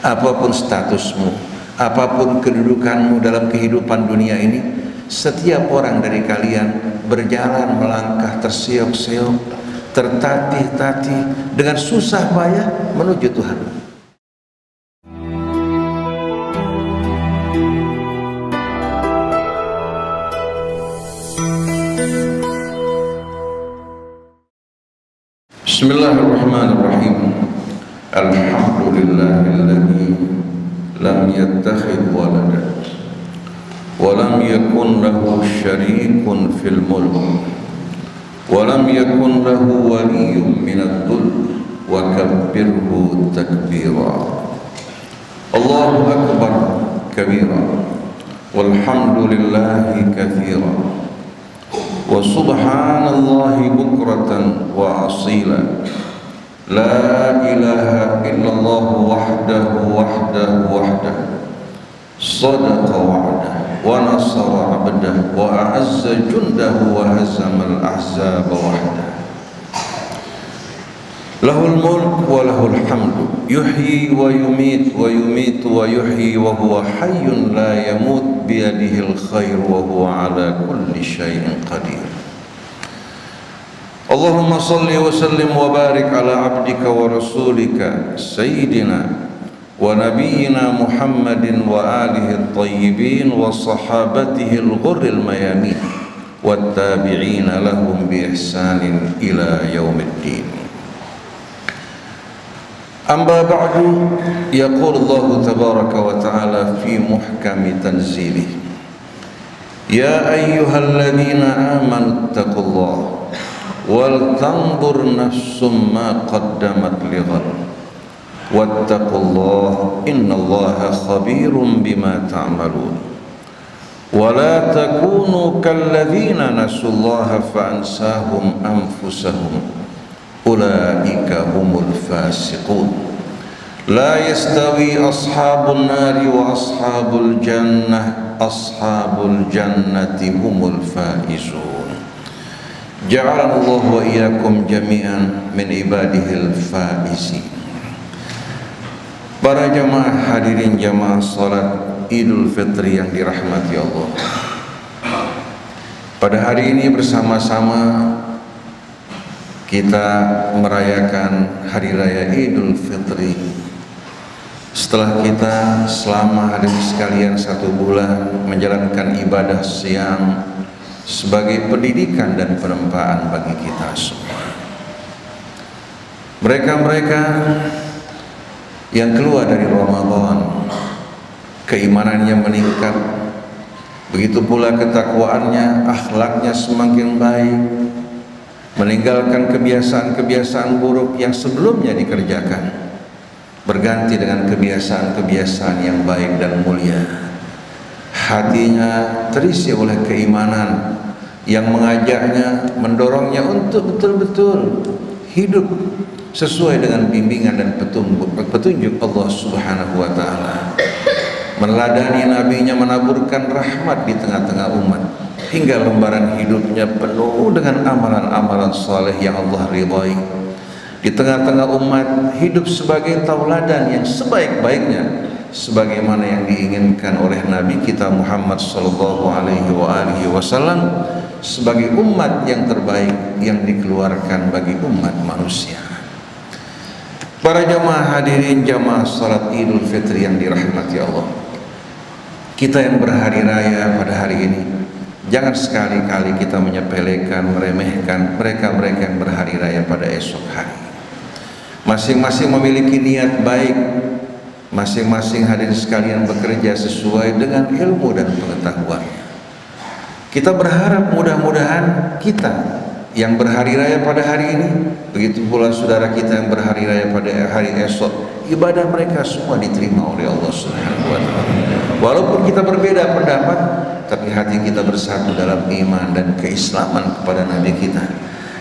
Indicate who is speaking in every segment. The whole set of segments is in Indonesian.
Speaker 1: apapun statusmu, apapun kedudukanmu dalam kehidupan dunia ini, setiap orang dari kalian berjalan melangkah terseok-seok, tertatih-tatih dengan susah payah menuju Tuhan. Bismillahirrahmanirrahim. Alhamdulillahilladzi lam yattakhidh waladan wa lam yakun lahu syarikun fil mulk wa lam yakun lahu waliyyun minadh-dhull wa kabbirhu takbira. Allahu akbar kabira walhamdulillahi katsira wa subhanallahi bukratan wa asila. La ilaha illallah wahdahu sadaqa wa'dah wa nasara 'abdah wa a'azza jundahu wa hazamal ahzaba wahdah. Lahul mulk wa lahul hamdu yuhyi wa yumitu wa yuhyi wa huwa hayyun la yamut biyadihil khair wa huwa ala kulli syai'in qadir. Allahumma salli wa sallim wa barik ala abdika wa rasulika sayyidina wa nabiyyina Muhammadin wa alihi at-tayyibin wa sahabatihi al-ghurril mayamin wat tabi'ina lahum bi ihsanin ila yaumiddin. Amma ba'du, yaqulu Allah tabaraka wa ta'ala fi muhkami tanzilih, ya ayyuhalladzina amanu ittaqullaha wal tanzur nafsum ma qaddamat lighad wattaqullaha innallaha khabirum bima ta'malun wa la takunu kalladzina nasullaha fa ansahum anfusahum ulaika humul fasiqun. La yastawi ashabun nari wa ashabul jannah, ashabul jannati humul faizun. Ja'alallahu wa iyyakum jami'an min ibadihil faizin. Para jamaah hadirin jamaah salat Idul Fitri yang dirahmati Allah, pada hari ini bersama-sama kita merayakan hari raya Idul Fitri. Setelah kita selama hadirin sekalian 1 bulan menjalankan ibadah siang sebagai pendidikan dan penempaan bagi kita semua. Mereka-mereka yang keluar dari Ramadan, keimanannya meningkat, begitu pula ketakwaannya, akhlaknya semakin baik, meninggalkan kebiasaan-kebiasaan buruk yang sebelumnya dikerjakan, berganti dengan kebiasaan-kebiasaan yang baik dan mulia. Hatinya terisi oleh keimanan yang mengajaknya, mendorongnya untuk betul-betul hidup sesuai dengan bimbingan dan petunjuk Allah Subhanahu wa ta'ala, meneladani nabinya, menaburkan rahmat di tengah-tengah umat, hingga lembaran hidupnya penuh dengan amalan-amalan saleh yang Allah ridhai. Di tengah-tengah umat hidup sebagai tauladan yang sebaik-baiknya, sebagaimana yang diinginkan oleh Nabi kita Muhammad sallallahu alaihi wasallam sebagai umat yang terbaik yang dikeluarkan bagi umat manusia. Para jamaah hadirin jamaah salat Idul Fitri yang dirahmati Allah, kita yang berhari raya pada hari ini, jangan sekali-kali kita menyepelekan, meremehkan mereka-mereka yang berhari raya pada esok hari. Masing-masing memiliki niat baik, masing-masing hadirin sekalian bekerja sesuai dengan ilmu dan pengetahuannya. Kita berharap mudah-mudahan kita yang berhari raya pada hari ini, begitu pula saudara kita yang berhari raya pada hari esok, ibadah mereka semua diterima oleh Allah Subhanahu wa ta'ala. Walaupun kita berbeda pendapat, tapi hati kita bersatu dalam iman dan keislaman kepada Nabi kita.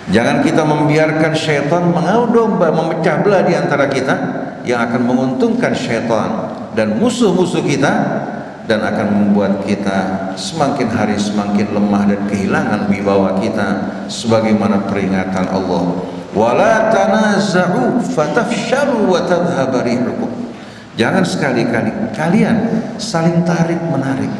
Speaker 1: Jangan kita membiarkan syaitan mengadu domba, memecah belah di antara kita, yang akan menguntungkan syaitan dan musuh-musuh kita, dan akan membuat kita semakin hari semakin lemah dan kehilangan wibawa kita, sebagaimana peringatan Allah, wala tanaza'u fatafshalu wa tadhhaba rihukum. Jangan sekali-kali kalian saling tarik menarik,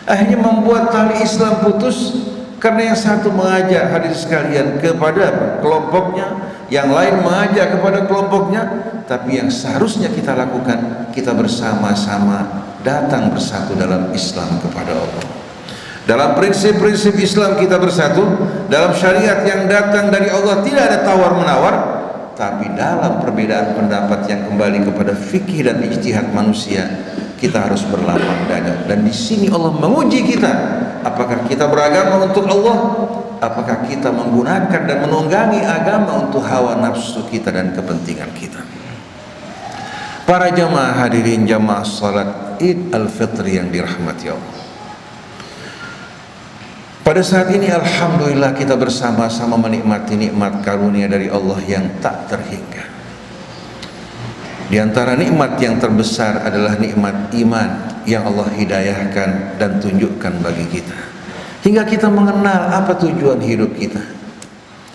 Speaker 1: akhirnya membuat tali Islam putus karena yang satu mengajak hadirin sekalian kepada kelompoknya, yang lain mengajak kepada kelompoknya. Tapi yang seharusnya kita lakukan, kita bersama-sama datang bersatu dalam Islam kepada Allah. Dalam prinsip-prinsip Islam kita bersatu, dalam syariat yang datang dari Allah tidak ada tawar-menawar, tapi dalam perbedaan pendapat yang kembali kepada fikih dan ijtihad manusia, kita harus berlapang dada. Dan di sini Allah menguji kita, apakah kita beragama untuk Allah, apakah kita menggunakan dan menunggangi agama untuk hawa nafsu kita dan kepentingan kita. Para jamaah hadirin jamaah salat Id al-Fitri yang dirahmati Allah, pada saat ini alhamdulillah kita bersama-sama menikmati nikmat karunia dari Allah yang tak terhingga. Di antara nikmat yang terbesar adalah nikmat iman yang Allah hidayahkan dan tunjukkan bagi kita, hingga kita mengenal apa tujuan hidup kita,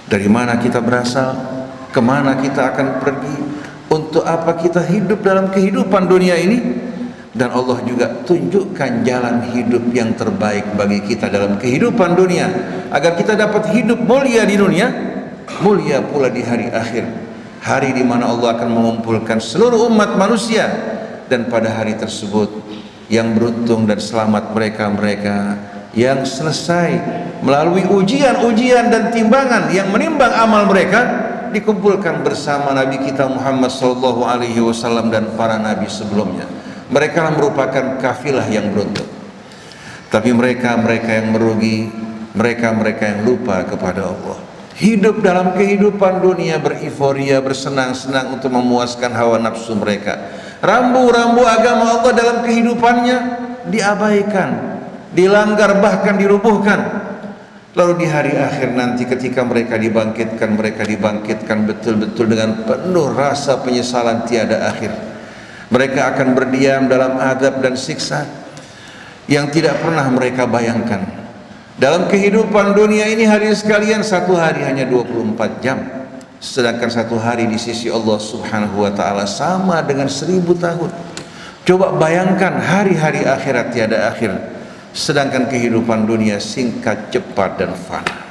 Speaker 1: dari mana kita berasal, kemana kita akan pergi, untuk apa kita hidup dalam kehidupan dunia ini. Dan Allah juga tunjukkan jalan hidup yang terbaik bagi kita dalam kehidupan dunia, agar kita dapat hidup mulia di dunia, mulia pula di hari akhir, hari di mana Allah akan mengumpulkan seluruh umat manusia. Dan pada hari tersebut yang beruntung dan selamat mereka-mereka yang selesai melalui ujian-ujian dan timbangan yang menimbang amal mereka, dikumpulkan bersama Nabi kita Muhammad SAW dan para nabi sebelumnya. Mereka merupakan kafilah yang beruntung. Tapi mereka-mereka yang merugi, mereka-mereka yang lupa kepada Allah, hidup dalam kehidupan dunia beriforia, bersenang-senang untuk memuaskan hawa nafsu mereka. Rambu-rambu agama Allah dalam kehidupannya diabaikan, dilanggar, bahkan dirubuhkan. Lalu di hari akhir nanti ketika mereka dibangkitkan betul-betul dengan penuh rasa penyesalan tiada akhir. Mereka akan berdiam dalam azab dan siksa yang tidak pernah mereka bayangkan. Dalam kehidupan dunia ini hadirin sekalian, satu hari hanya 24 jam, sedangkan satu hari di sisi Allah Subhanahu wa ta'ala sama dengan 1000 tahun. Coba bayangkan hari-hari akhirat tiada akhir, sedangkan kehidupan dunia singkat, cepat dan fana.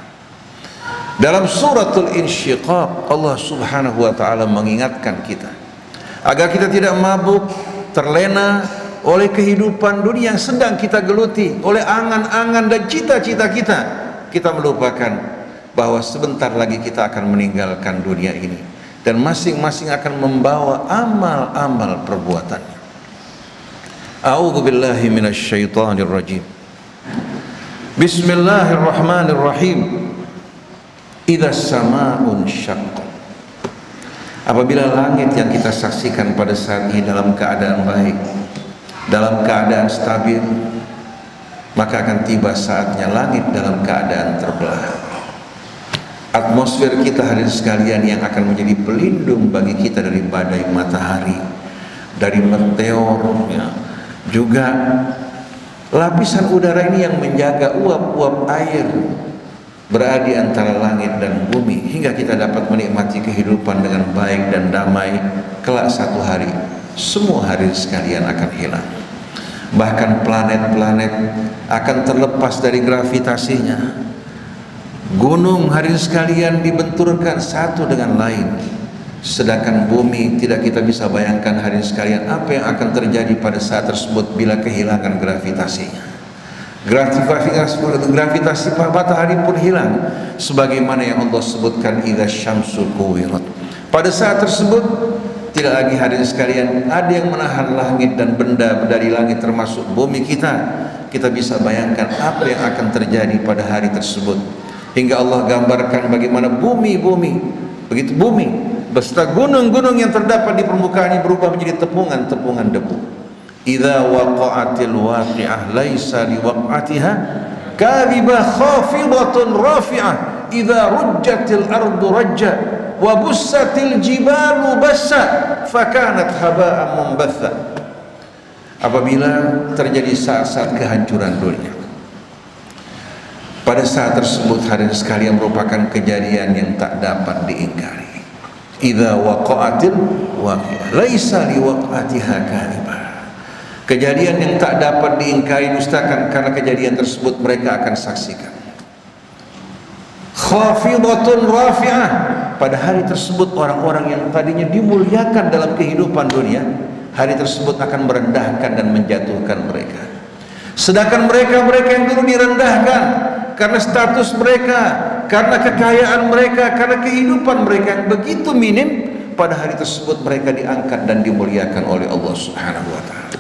Speaker 1: Dalam suratul Insyiqaq, Allah Subhanahu wa ta'ala mengingatkan kita agar kita tidak mabuk, terlena oleh kehidupan dunia yang sedang kita geluti, oleh angan-angan dan cita-cita kita. Kita melupakan bahwa sebentar lagi kita akan meninggalkan dunia ini, dan masing-masing akan membawa amal-amal perbuatannya. A'udzu billahi minasyaitonir rajim. Bismillahirrahmanirrahim. Idzas samaa'un syaqqat. Apabila langit yang kita saksikan pada saat ini dalam keadaan baik, dalam keadaan stabil, maka akan tiba saatnya langit dalam keadaan terbelah. Atmosfer kita hadirin sekalian yang akan menjadi pelindung bagi kita dari badai matahari, dari meteor, ya, juga lapisan udara ini yang menjaga uap-uap air berada di antara langit dan bumi, hingga kita dapat menikmati kehidupan dengan baik dan damai. Kelak satu hari semua hadirin sekalian akan hilang. Bahkan planet-planet akan terlepas dari gravitasinya. Gunung hadirin sekalian dibenturkan satu dengan lain, sedangkan bumi tidak kita bisa bayangkan hadirin sekalian apa yang akan terjadi pada saat tersebut bila kehilangan gravitasinya. Gravitasi matahari pun hilang, sebagaimana yang Allah sebutkan, idza syamsu kuwirat. Pada saat tersebut tidak lagi hadirin sekalian ada yang menahan langit dan benda dari langit termasuk bumi kita. Kita bisa bayangkan apa yang akan terjadi pada hari tersebut, hingga Allah gambarkan bagaimana bumi begitu bumi beserta gunung-gunung yang terdapat di permukaan ini berubah menjadi tepungan-tepungan debu. Idza waqa'atil waqi'ah laisa liwaq'atiha kadhibah khafidatun rafi'ah idza rujjatil ardu rajja wa bussatil jibalu bassa fakanat haba'an munbatha. Apabila terjadi saat-saat kehancuran dunia, pada saat tersebut hadirin sekalian merupakan kejadian yang tak dapat diingkari. Idza waqa'atil waqi'ah laisa liwaqa'atiha kadhibah. Kejadian yang tak dapat diingkari dustakan, karena kejadian tersebut mereka akan saksikan. Khafidatun rafi'ah, pada hari tersebut orang-orang yang tadinya dimuliakan dalam kehidupan dunia, hari tersebut akan merendahkan dan menjatuhkan mereka. Sedangkan mereka yang dulu direndahkan karena status mereka, karena kekayaan mereka, karena kehidupan mereka yang begitu minim, pada hari tersebut mereka diangkat dan dimuliakan oleh Allah Subhanahu wa taala.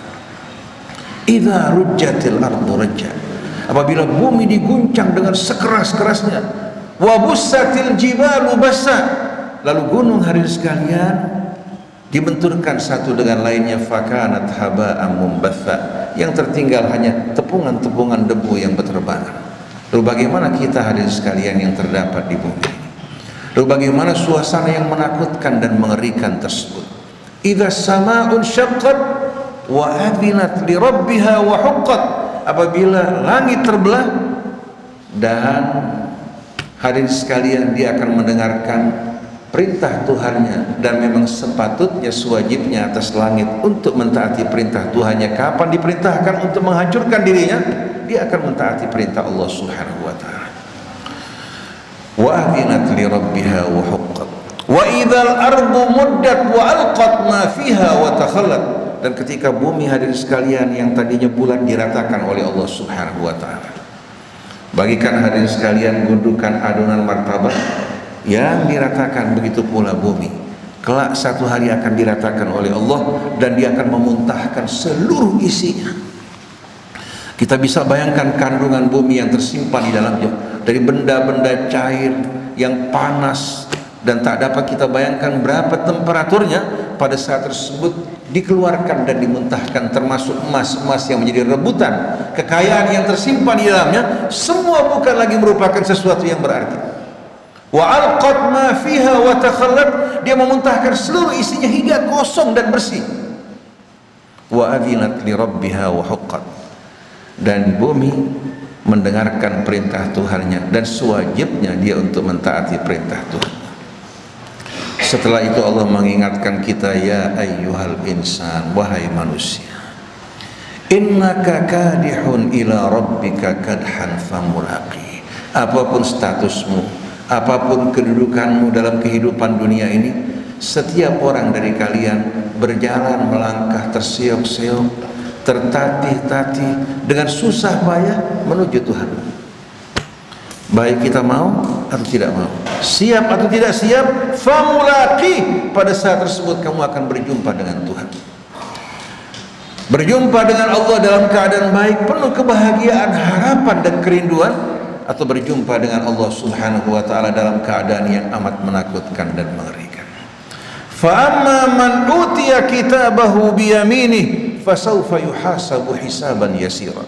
Speaker 1: Idza rujjatil ardu rajja, apabila bumi diguncang dengan sekeras-kerasnya, wa bussatil jibalu bassa, lalu gunung hadirin sekalian dibenturkan satu dengan lainnya, fakanat haba'an mumbatha, yang tertinggal hanya tepungan-tepungan debu yang berterbangan. Lalu bagaimana kita hadirin sekalian yang terdapat di bumi ini? Lalu bagaimana suasana yang menakutkan dan mengerikan tersebut? Idza sama'un syaqqat wa adzinat li rabbiha wa huqqat, apabila langit terbelah dan hadirin sekalian dia akan mendengarkan perintah Tuhannya, dan memang sepatutnya sewajibnya atas langit untuk mentaati perintah Tuhannya. Kapan diperintahkan untuk menghancurkan dirinya, dia akan mentaati perintah Allah Subhanahu wa taala. Wa adzinat li rabbiha wa huqqat wa idzal ardu muddat wa alqat ma fiha wa takhallat, dan ketika bumi hadirin sekalian yang tadinya bulat diratakan oleh Allah Subhanahu wa taala, bagikan hadirin sekalian gundukan adonan martabak yang diratakan, begitu pula bumi kelak satu hari akan diratakan oleh Allah, dan dia akan memuntahkan seluruh isinya. Kita bisa bayangkan kandungan bumi yang tersimpan di dalamnya dari benda-benda cair yang panas, dan tak dapat kita bayangkan berapa temperaturnya pada saat tersebut dikeluarkan dan dimuntahkan, termasuk emas-emas yang menjadi rebutan, kekayaan yang tersimpan di dalamnya, semua bukan lagi merupakan sesuatu yang berarti. Wa alqat ma fiha wa takhallat, dia memuntahkan seluruh isinya hingga kosong dan bersih. Wa adzinat li rabbiha wa huqqat, dan bumi mendengarkan perintah Tuhannya, dan sewajibnya dia untuk mentaati perintah Tuhan. Setelah itu Allah mengingatkan kita, ya ayyuhal insan, wahai manusia, innaka kadihun ila rabbika kadhan famulaqi. Apapun statusmu, apapun kedudukanmu dalam kehidupan dunia ini, setiap orang dari kalian berjalan melangkah terseok-seok, tertatih-tatih dengan susah payah menuju Tuhan. Baik kita mau atau tidak mau, siap atau tidak siap, famulaqi, pada saat tersebut kamu akan berjumpa dengan Tuhan. Berjumpa dengan Allah dalam keadaan baik, penuh kebahagiaan, harapan dan kerinduan, atau berjumpa dengan Allah Subhanahu wa taala dalam keadaan yang amat menakutkan dan mengerikan. Fa amma man utiya kitabahu bi yaminih fasawfa yuhasabu hisaban yasira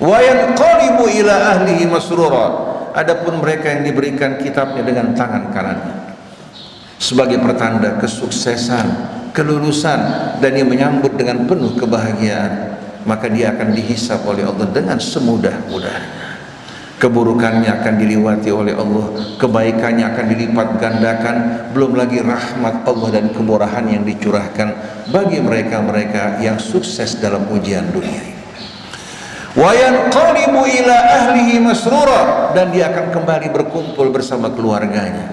Speaker 1: wa yanqalibu ila ahlihi masrura. Adapun mereka yang diberikan kitabnya dengan tangan kanannya sebagai pertanda kesuksesan, kelulusan, dan yang menyambut dengan penuh kebahagiaan, maka dia akan dihisab oleh Allah dengan semudah-mudahnya. Keburukannya akan diliwati oleh Allah, kebaikannya akan dilipat gandakan, belum lagi rahmat Allah dan kemurahan yang dicurahkan bagi mereka-mereka yang sukses dalam ujian dunia ini. Wa yanqalibu ila ahlihi masrura, dan dia akan kembali berkumpul bersama keluarganya.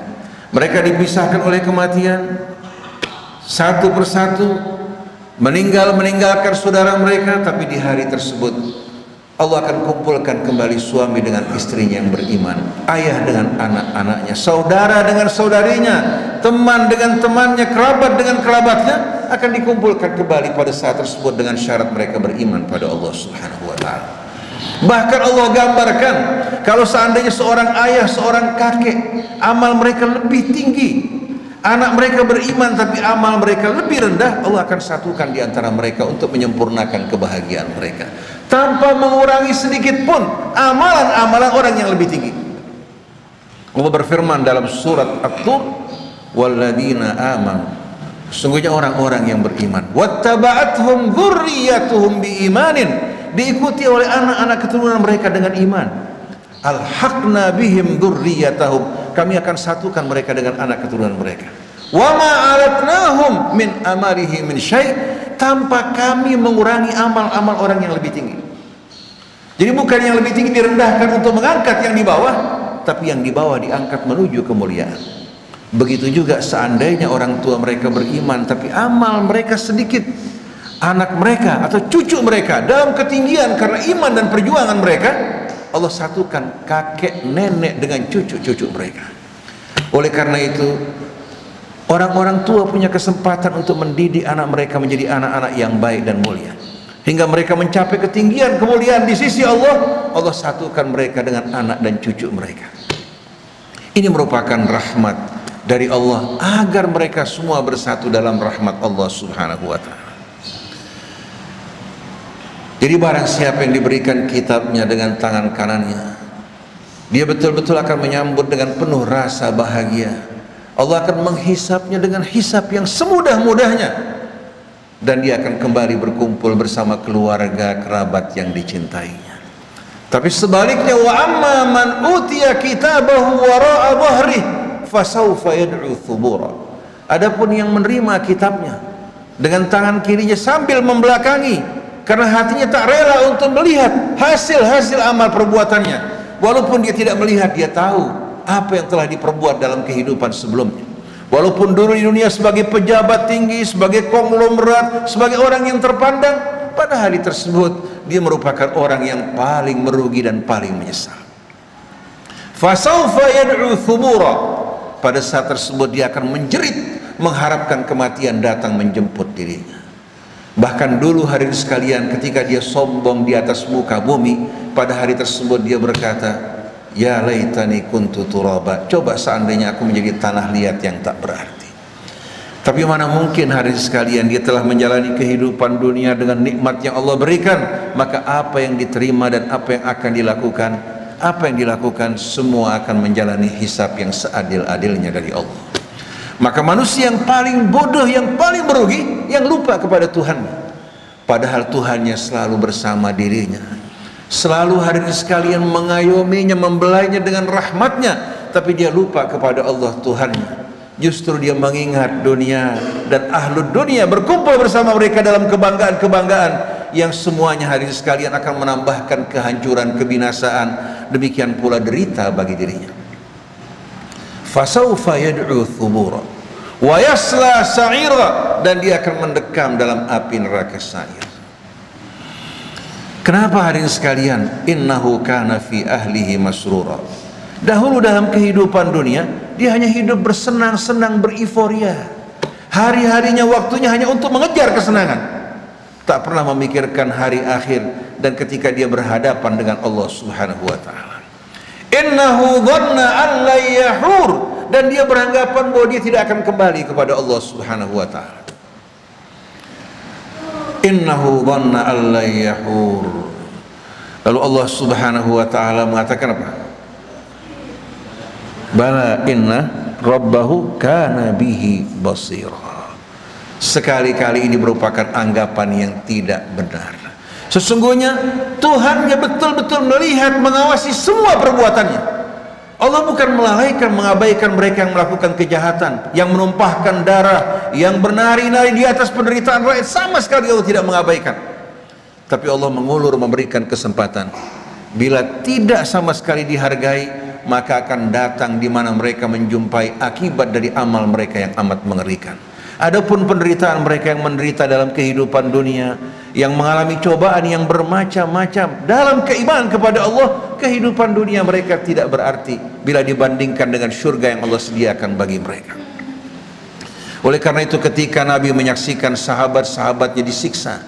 Speaker 1: Mereka dipisahkan oleh kematian, satu persatu meninggalkan saudara mereka, tapi di hari tersebut Allah akan kumpulkan kembali suami dengan istrinya yang beriman, ayah dengan anak-anaknya, saudara dengan saudarinya, teman dengan temannya, kerabat dengan kerabatnya, akan dikumpulkan kembali pada saat tersebut dengan syarat mereka beriman pada Allah Subhanahu wa taala. Bahkan Allah gambarkan, kalau seandainya seorang ayah, seorang kakek, amal mereka lebih tinggi, anak mereka beriman tapi amal mereka lebih rendah, Allah akan satukan di antara mereka untuk menyempurnakan kebahagiaan mereka, tanpa mengurangi sedikit pun amalan-amalan orang yang lebih tinggi. Allah berfirman dalam surat At-Tur, walladzina amanu, sesungguhnya orang-orang yang beriman, wattaba'athum dzurriyyatuhum biimanin, diikuti oleh anak-anak keturunan mereka dengan iman, alhaqna bihim dzurriyyatahum, kami akan satukan mereka dengan anak keturunan mereka. Wa ma alatnahum min amalihi min syai', tanpa kami mengurangi amal-amal orang yang lebih tinggi. Jadi bukan yang lebih tinggi direndahkan untuk mengangkat yang di bawah, tapi yang di bawah diangkat menuju kemuliaan. Begitu juga seandainya orang tua mereka beriman tapi amal mereka sedikit, anak mereka atau cucu mereka dalam ketinggian karena iman dan perjuangan mereka, Allah satukan kakek nenek dengan cucu-cucu mereka. Oleh karena itu, orang-orang tua punya kesempatan untuk mendidik anak mereka menjadi anak-anak yang baik dan mulia, hingga mereka mencapai ketinggian kemuliaan di sisi Allah. Allah satukan mereka dengan anak dan cucu mereka. Ini merupakan rahmat dari Allah agar mereka semua bersatu dalam rahmat Allah Subhanahu wa ta'ala. Jadi barang siapa yang diberikan kitabnya dengan tangan kanannya, dia betul-betul akan menyambut dengan penuh rasa bahagia. Allah akan menghisapnya dengan hisap yang semudah-mudahnya, dan dia akan kembali berkumpul bersama keluarga kerabat yang dicintainya. Tapi sebaliknya, wa amma man utiya kitabahu wara'a dhahrihi fasawfa yad'u thubura. Adapun yang menerima kitabnya dengan tangan kirinya sambil membelakangi, karena hatinya tak rela untuk melihat hasil-hasil amal perbuatannya. Walaupun dia tidak melihat, dia tahu apa yang telah diperbuat dalam kehidupan sebelumnya. Walaupun dulu di dunia sebagai pejabat tinggi, sebagai konglomerat, sebagai orang yang terpandang, pada hari tersebut dia merupakan orang yang paling merugi dan paling menyesal. Fasawfa yad'u thubura. Pada saat tersebut dia akan menjerit, mengharapkan kematian datang menjemput dirinya. Bahkan dulu hadirin sekalian, ketika dia sombong di atas muka bumi, pada hari tersebut dia berkata, ya laitani kuntu turaba, coba seandainya aku menjadi tanah liat yang tak berarti. Tapi mana mungkin hadirin sekalian, dia telah menjalani kehidupan dunia dengan nikmat yang Allah berikan, maka apa yang diterima dan apa yang akan dilakukan, apa yang dilakukan semua akan menjalani hisab yang seadil-adilnya dari Allah. Maka manusia yang paling bodoh, yang paling merugi, yang lupa kepada Tuhannya, padahal Tuhannya selalu bersama dirinya, selalu hadirin sekalian mengayominya, membelainya dengan rahmatnya, tapi dia lupa kepada Allah Tuhannya. Justru dia mengingat dunia dan ahlud dunia, berkumpul bersama mereka dalam kebanggaan-kebanggaan yang semuanya hadirin sekalian akan menambahkan kehancuran, kebinasaan. Demikian pula derita bagi dirinya. Fasawfa yad'u thubura wa yasla sa'ira, dan dia akan mendekam dalam api neraka sa'ir. Kenapa hadirin sekalian? Innahu kana fi ahlihi masrura. Dahulu dalam kehidupan dunia dia hanya hidup bersenang-senang, beriforia. Hari-harinya, waktunya hanya untuk mengejar kesenangan, tak pernah memikirkan hari akhir dan ketika dia berhadapan dengan Allah Subhanahu wa ta'ala. Innahu dhanna an la yahur, dan dia beranggapan bahwa dia tidak akan kembali kepada Allah Subhanahu wa ta'ala. Innahu dhanna an la yahur. Lalu Allah Subhanahu wa ta'ala mengatakan apa? Bala inna rabbahu kana bihi basira. Sekali-kali ini merupakan anggapan yang tidak benar. Sesungguhnya Tuhannya betul-betul melihat, mengawasi semua perbuatannya. Allah bukan melalaikan, mengabaikan mereka yang melakukan kejahatan, yang menumpahkan darah, yang bernari-nari di atas penderitaan rakyat. Sama sekali Allah tidak mengabaikan. Tapi Allah mengulur, memberikan kesempatan. Bila tidak sama sekali dihargai, maka akan datang di mana mereka menjumpai akibat dari amal mereka yang amat mengerikan. Adapun penderitaan mereka yang menderita dalam kehidupan dunia, yang mengalami cobaan yang bermacam-macam dalam keimanan kepada Allah, kehidupan dunia mereka tidak berarti bila dibandingkan dengan surga yang Allah sediakan bagi mereka. Oleh karena itu, ketika Nabi menyaksikan sahabat-sahabatnya disiksa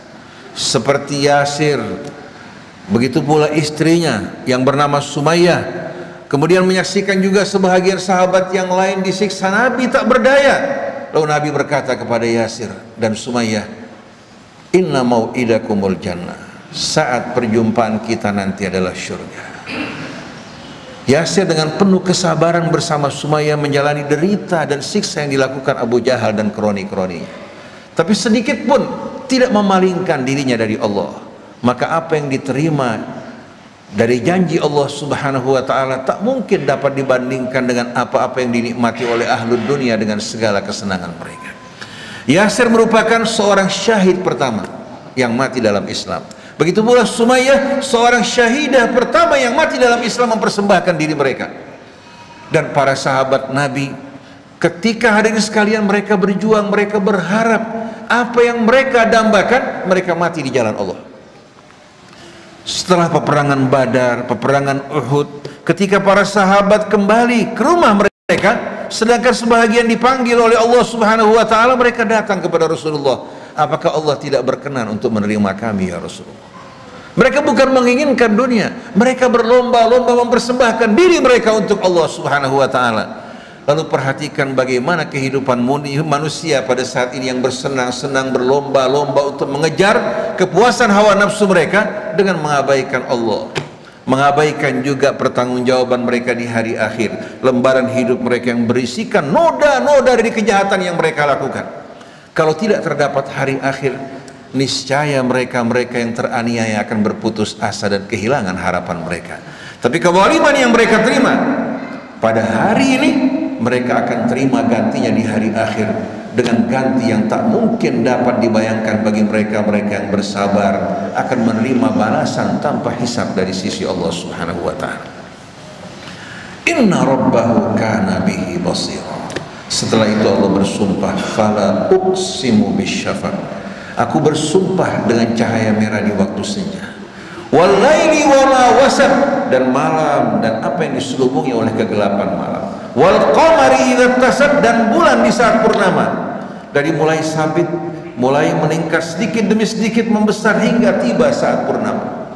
Speaker 1: seperti Yasir, begitu pula istrinya yang bernama Sumayyah, kemudian menyaksikan juga sebahagian sahabat yang lain disiksa, Nabi tak berdaya. Lalu Nabi berkata kepada Yasir dan Sumayyah, inna mau'idakumul jannah, saat perjumpaan kita nanti adalah surga. Yasir dengan penuh kesabaran bersama Sumayyah menjalani derita dan siksa yang dilakukan Abu Jahal dan kroni-kroninya, tapi sedikit pun tidak memalingkan dirinya dari Allah. Maka apa yang diterima dari janji Allah Subhanahu wa taala tak mungkin dapat dibandingkan dengan apa-apa yang dinikmati oleh ahlul dunia dengan segala kesenangan mereka. Yasir merupakan seorang syahid pertama yang mati dalam Islam. Begitu pula Sumayyah, seorang syahidah pertama yang mati dalam Islam mempersembahkan diri mereka. Dan para sahabat Nabi, ketika hadirin sekalian mereka berjuang, mereka berharap apa yang mereka dambakan, mereka mati di jalan Allah. Setelah peperangan Badar, peperangan Uhud, ketika para sahabat kembali ke rumah mereka, sedangkan sebahagian dipanggil oleh Allah Subhanahu wa taala, mereka datang kepada Rasulullah. Apakah Allah tidak berkenan untuk menerima kami ya Rasulullah? Mereka bukan menginginkan dunia, mereka berlomba-lomba mempersembahkan diri mereka untuk Allah Subhanahu wa taala. Lalu perhatikan bagaimana kehidupan manusia pada saat ini yang bersenang-senang, berlomba-lomba untuk mengejar kepuasan hawa nafsu mereka dengan mengabaikan Allah, mengabaikan juga pertanggungjawaban mereka di hari akhir, lembaran hidup mereka yang berisikan noda-noda dari kejahatan yang mereka lakukan. Kalau tidak terdapat hari akhir, niscaya mereka-mereka yang teraniaya akan berputus asa dan kehilangan harapan mereka. Tapi kezaliman yang mereka terima pada hari ini, mereka akan terima gantinya di hari akhir dengan ganti yang tak mungkin dapat dibayangkan bagi mereka-mereka yang bersabar, akan menerima balasan tanpa hisab dari sisi Allah Subhanahu wa taala. Inna rabbahu kana bihi basira. Setelah itu Allah bersumpah, fala uqsimu bisyafaq. Aku bersumpah dengan cahaya merah di waktu senja. Wal laili wa ma wasaq, dan malam dan apa yang diselubungi oleh kegelapan malam. Wal qamari idza tasad, dan bulan di saat purnama. Dari mulai sabit, mulai meningkat sedikit demi sedikit membesar hingga tiba saat purnama.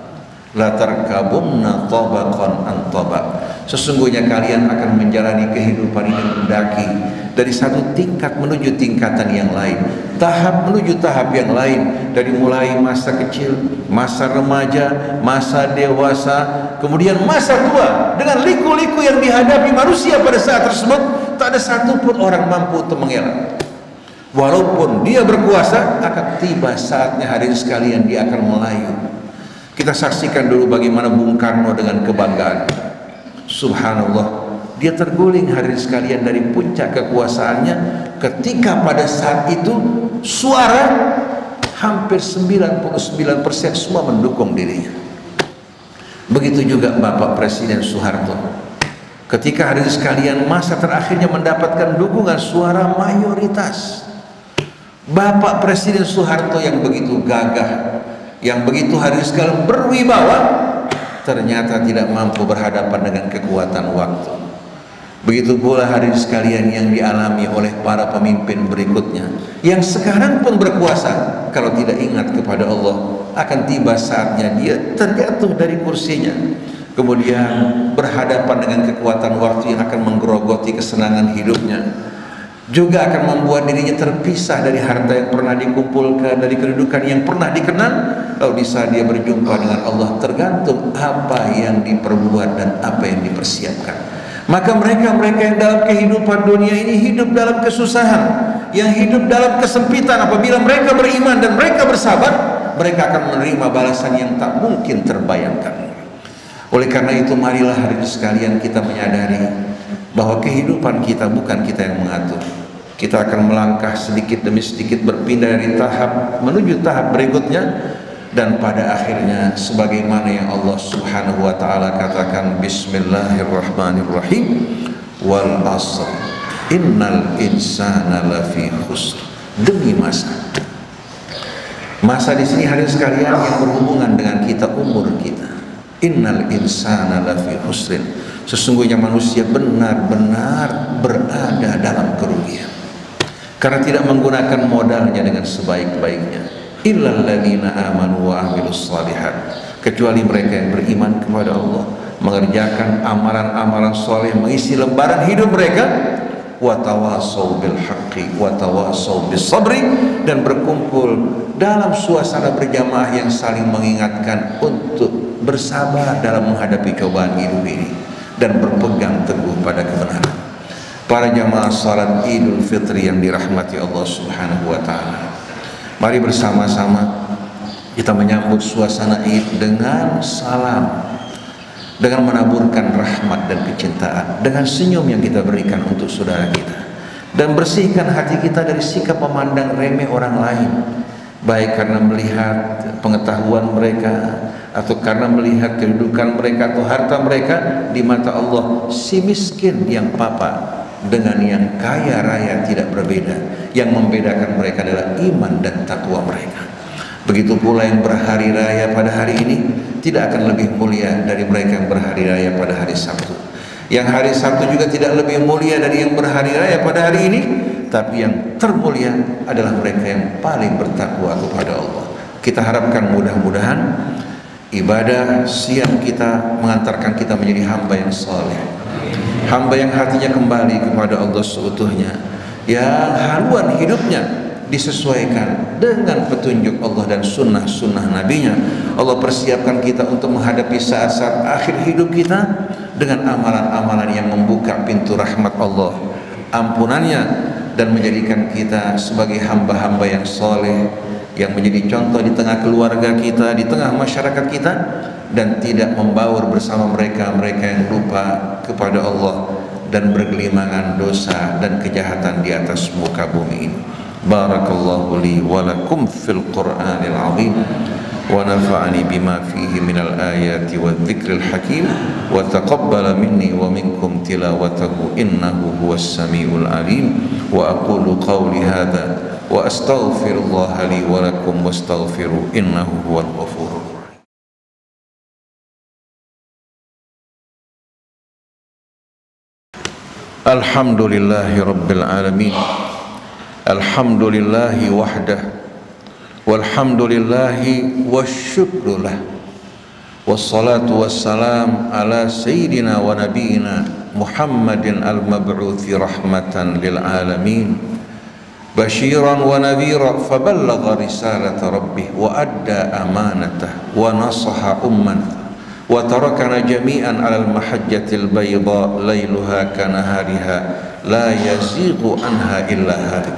Speaker 1: La tarkabunna tabaqan an tabaq. Sesungguhnya kalian akan menjalani kehidupan ini mendaki dari satu tingkat menuju tingkatan yang lain, tahap menuju tahap yang lain, dari mulai masa kecil, masa remaja, masa dewasa, kemudian masa tua, dengan liku-liku yang dihadapi manusia pada saat tersebut. Tak ada satupun orang mampu untuk mengelak. Walaupun dia berkuasa, akan tiba saatnya hadirin sekalian dia akan melayu. Kita saksikan dulu bagaimana Bung Karno dengan kebanggaan. Subhanallah, dia terguling hadirin sekalian dari puncak kekuasaannya ketika pada saat itu suara hampir 99% semua mendukung dirinya. Begitu juga Bapak Presiden Soeharto, ketika hadirin sekalian masa terakhirnya mendapatkan dukungan suara mayoritas. Bapak Presiden Soeharto yang begitu gagah, yang begitu hadirin sekalian berwibawa, ternyata tidak mampu berhadapan dengan kekuatan waktu. Begitu pula hadirin sekalian yang dialami oleh para pemimpin berikutnya, yang sekarang pun berkuasa, kalau tidak ingat kepada Allah, akan tiba saatnya dia terjatuh dari kursinya, kemudian berhadapan dengan kekuatan waktu yang akan menggerogoti kesenangan hidupnya, juga akan membuat dirinya terpisah dari harta yang pernah dikumpulkan, dari kedudukan yang pernah dikenal. Lalu di saat dia berjumpa dengan Allah, tergantung apa yang diperbuat dan apa yang dipersiapkan. Maka mereka-mereka yang dalam kehidupan dunia ini hidup dalam kesusahan, yang hidup dalam kesempitan, apabila mereka beriman dan mereka bersabar, mereka akan menerima balasan yang tak mungkin terbayangkan. Oleh karena itu, marilah hadirin sekalian kita menyadari bahwa kehidupan kita bukan kita yang mengatur. Kita akan melangkah sedikit demi sedikit, berpindah dari tahap menuju tahap berikutnya, dan pada akhirnya sebagaimana yang Allah Subhanahu wa taala katakan, bismillahirrahmanirrahim, wal asr innal insana lafi khusr. Demi masa di sini hadirin sekalian yang berhubungan dengan kita, umur kita. Innal insana lafi khusrin, sesungguhnya manusia benar-benar berada dalam kerugian karena tidak menggunakan modalnya dengan sebaik-baiknya. Illal ladzina amanu wa amilus shalihat, kecuali mereka yang beriman kepada Allah, mengerjakan amalan-amalan soleh, mengisi lembaran hidup mereka, wa tawasau bil haqqi wa tawasau bis sabri, dan berkumpul dalam suasana berjamaah yang saling mengingatkan untuk bersabar dalam menghadapi cobaan hidup ini dan berpegang teguh pada kebenaran. Para jamaah salat Idul Fitri yang dirahmati Allah Subhanahu wa taala, mari bersama-sama kita menyambut suasana Id dengan salam, dengan menaburkan rahmat dan kecintaan, dengan senyum yang kita berikan untuk saudara kita, dan bersihkan hati kita dari sikap memandang remeh orang lain, baik karena melihat pengetahuan mereka atau karena melihat kedudukan mereka atau harta mereka. Di mata Allah, si miskin yang papa dengan yang kaya raya tidak berbeda. Yang membedakan mereka adalah iman dan takwa mereka. Begitu pula yang berhari raya pada hari ini tidak akan lebih mulia dari mereka yang berhari raya pada hari Sabtu. Yang hari Sabtu juga tidak lebih mulia dari yang berhari raya pada hari ini, tapi yang termulia adalah mereka yang paling bertakwa kepada Allah. Kita harapkan mudah-mudahan ibadah siang kita mengantarkan kita menjadi hamba yang saleh, hamba yang hatinya kembali kepada Allah seutuhnya, yang haluan hidupnya disesuaikan dengan petunjuk Allah dan sunnah-sunnah nabinya. Allah persiapkan kita untuk menghadapi saat-saat akhir hidup kita dengan amalan-amalan yang membuka pintu rahmat Allah, ampunannya, dan menjadikan kita sebagai hamba-hamba yang soleh, yang menjadi contoh di tengah keluarga kita, di tengah masyarakat kita, dan tidak membaur bersama mereka-mereka yang lupa kepada Allah dan bergelimangan dosa dan kejahatan di atas muka bumi ini. Barakallahu li wa lakum fil Qur'anil azim wa nafa'ani bima fihi minal ayati wa dzikril hakim wa taqabbala minni wa minkum tilawatahu innahu huwas samiul alim. Wa aqulu qawli hadha wa astaghfirullaha li wa lakum wastaghfiru innahu huwal ghafurur rahim. Alhamdulillahi rabbil alamin. Alhamdulillahi wahdah, walhamdulillahi wasyukru lah, wassalatu wassalam ala sayyidina wa nabiyina Muhammadin al-mab'uthi rahmatan lil alamin, basyiran wa nadhira faballagha risalata rabbih wa adda amanatah wa nasaha ummanah wa tarakana jami'an alal mahajjatil bayda layluha kanahariha la yazighu anha illa halik.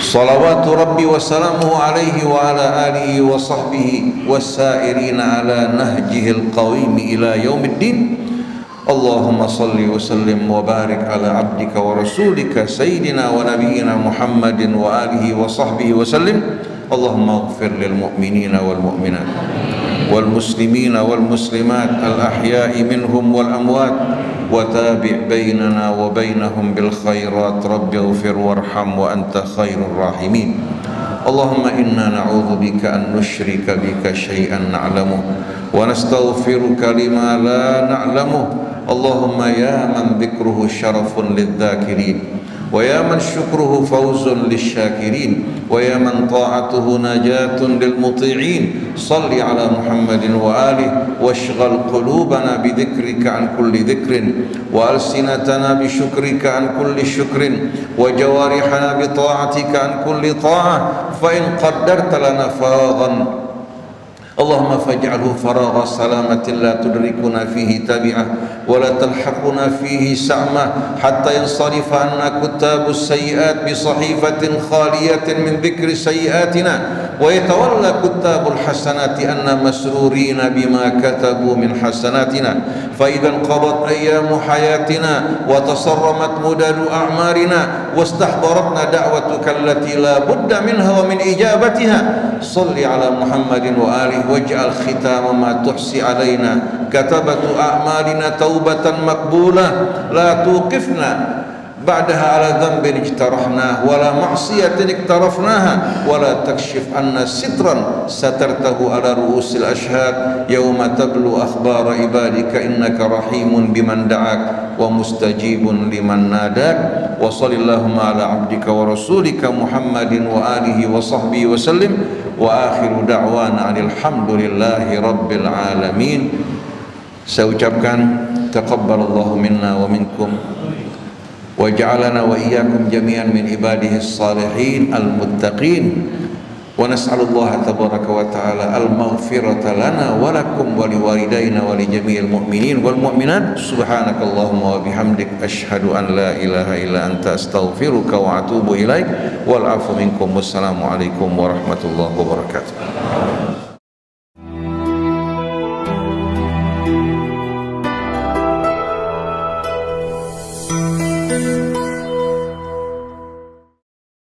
Speaker 1: Salawatu rabbi wa salamuhu alaihi wa ala alihi wa sahbihi wassairina ala nahjihil qawimi ila yaumiddin. Allahumma salli wa sallim wa barik ala abdika wa rasulika sayyidina wa nabiyyina Muhammadin wa alihi wa sahbihi wa sallim. Allahumma ighfir lil mu'minina wal mu'minat wal muslimina wal muslimat al ahya'i minhum wal amwat wa tabi' bainana wa bainahum bil khairat rabbi ighfir warham wa anta khairur rahimin. Allahumma inna na'udzu bika an nusyrika bika syai'an na'lamuh wa nastaghfiruka lima la na'lamuh. Allahumma ya man dzikruhu syarafun lidz-dzakirin wa ya man syukruhu fawzun lisyakirin wa ya man ta'atuhu najatun lil muti'in. Salli ala Muhammadin wa alihi washghal qulubana bi dzikrika an kulli dzikrin wa alsinatana bi syukrika an kulli syukrin wa jawarihana bi ta'atika an kulli ta'ah. Fa in qaddarta lana faraghan Allahumma faj'alhu faragha salamatin la tudrikuna fihi tabi'ah wa la talhaquna fihi sa'mah hatta yansarifa anna kutabus sayyi'at bi sahifatin khaliyatin min dhikri sayyi'atina wa yatawalla kutabul hasanati anna masrurina bima katabu min hasanatina. Fa idhan qadat ayyamu hayatina wa tasarramat mudadu a'marina wastahdaratna da'watuka allati la budda minha wa min ijabatiha. Salli ala Muhammadin wa alihi waj'al khitama ma tuhsi alaina katabatu a'malina taubatan maqbulah la tuqifna ba'daha ala dhanbin ijtarahna wa la ma'siyatin iktarafnaha wa la takshif anna sitran satartahu ala ru'usil ashhad yawma tablu akhbara ibadika innaka rahimun biman da'ak wa mustajibun liman nadak. Wa sallallahu ala abdika wa rasulika Muhammadin wa alihi wa sahbihi wa sallim wa akhiru da'wana alhamdulillahi rabbil alamin. Saya ucapkan taqabbalallahu minna wa minkum wa ja'alana wa iyyakum jami'an min ibadihi salihin al-muttaqin wa nas'alullaha tabaraka wa ta'ala al-maghfirata lana wa lakum wa liwalidayna wa li jami'il mu'minin wal mu'minat. Subhanakallahumma wa bihamdik asyhadu an la ilaha illa anta astaghfiruka wa atubu ilaik wal afu minkum. Wassalamu alaikum warahmatullahi wabarakatuh.